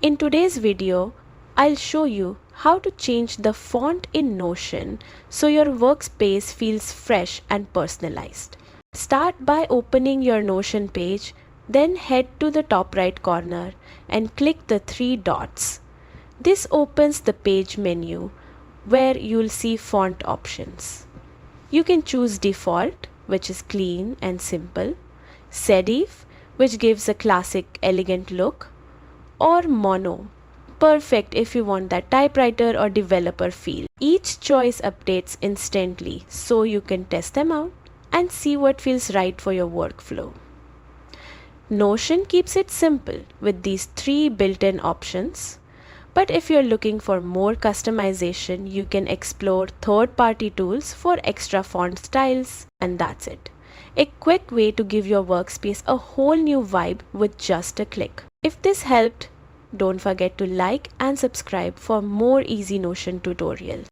In today's video, I'll show you how to change the font in Notion so your workspace feels fresh and personalized. Start by opening your Notion page, then head to the top right corner and click the three dots. This opens the page menu where you'll see font options. You can choose default, which is clean and simple, serif, which gives a classic elegant look, or mono, perfect if you want that typewriter or developer feel. Each choice updates instantly so you can test them out and see what feels right for your workflow. Notion keeps it simple with these three built-in options. But if you're looking for more customization, you can explore third-party tools for extra font styles, and that's it. A quick way to give your workspace a whole new vibe with just a click. If this helped, don't forget to like and subscribe for more easy Notion tutorials.